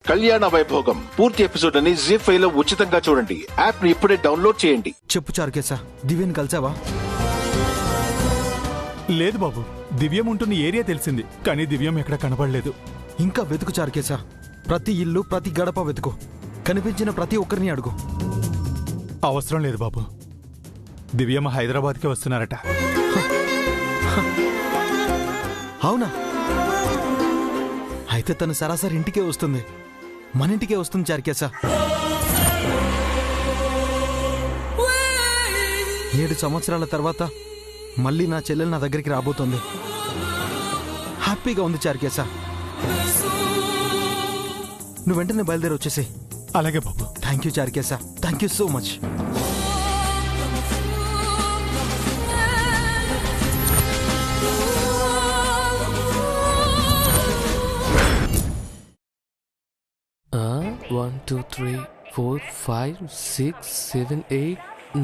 కళ్యాణ వైభోగం పూర్తి ఎపిసోడ్ అని జీ5 లో ఉచితంగా చూడండి. యాప్ ని ఇప్పుడే డౌన్లోడ్ చేయండి. చెప్పు చారుకేశా, దివ్యని కలిసావా? లేదు బాబు, దివ్యం ఉంటున్న ఏరియా తెలిసింది, కానీ దివ్యం ఎక్కడ కనబడలేదు. ఇంకా వెతుకు చారుకేశా. ప్రతి ఇల్లు, ప్రతి గడప వెతుకు. కనిపించిన ప్రతి ఒక్కరిని అడుగు. అవసరం లేదు బాబు, దివ్యం హైదరాబాద్కి వస్తున్నారట. అవునా? అయితే తను సరాసరి ఇంటికే వస్తుంది. మన ఇంటికే వస్తుంది చారుకేశా. 7 సంవత్సరాల తర్వాత మళ్ళీ నా చెల్లెలు నా దగ్గరికి రాబోతోంది. హ్యాపీగా ఉంది చారుకేశా. నువ్వు వెంటనే బయలుదేరి వచ్చేసి. అలాగే బాబు. థ్యాంక్ యూ చారుకేశా, thank you so much. One, 2, 3, 4, 5, 6, 7, 8,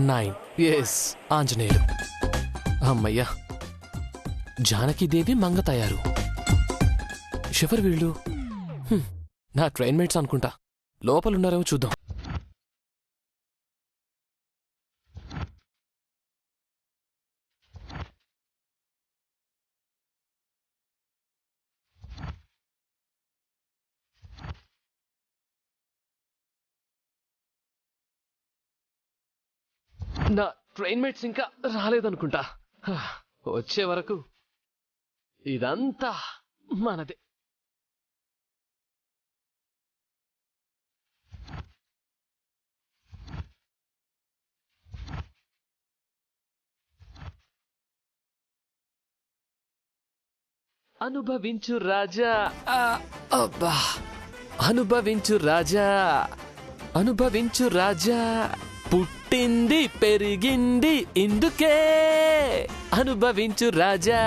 9. Yes, Anjaneyulu. అమ్మయ్యా, జానకీదేవి మంగ తయారు. షెఫర్ వీళ్ళు నా ట్రైన్ మేట్స్ అనుకుంటా. లోపలున్నారేమో చూద్దాం. నా ట్రైన్ మేట్స్ ఇంకా రాలేదనుకుంటా. వచ్చే వరకు ఇదంతా మనదే. అనుభవించు రాజా, అబ్బా, అనుభవించు రాజా, అనుభవించు రాజా. పుట్టింది పెరిగింది ఇందుకే, అనుభవించు రాజా.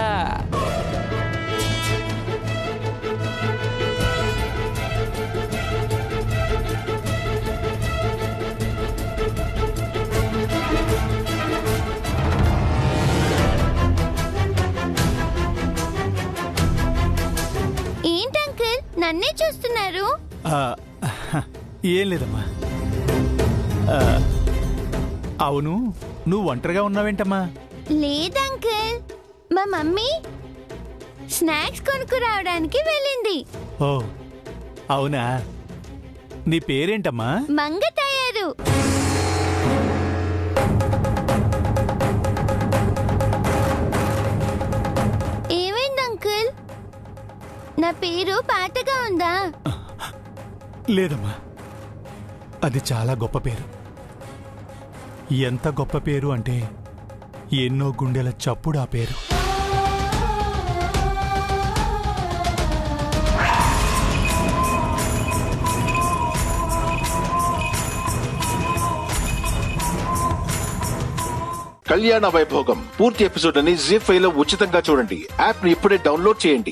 ఏంటంకుల్ నన్నే చూస్తున్నారు? ఏం లేదమ్మా. అవును, నువ్వు ఒంటరిగా ఉన్నావేంటమ్మా? లేదంకుల్, మా మమ్మీ స్నాక్స్ కొనుక్కురావడానికి వెళ్ళింది. ఓ అవునా? నీ పేరేంటమ్మా? మంగ తయారు. ఏమైంది అంకుల్? నా పేరు పాతగా ఉందా? లేదమ్మా, అది చాలా గొప్ప పేరు. ఎంత గొప్ప పేరు అంటే ఎన్నో గుండెల చప్పుడు ఆ పేరు. కళ్యాణ వైభోగం పూర్తి ఎపిసోడ్ అని జీ5 లో ఉచితంగా చూడండి. యాప్ ని ఇప్పుడే డౌన్లోడ్ చేయండి.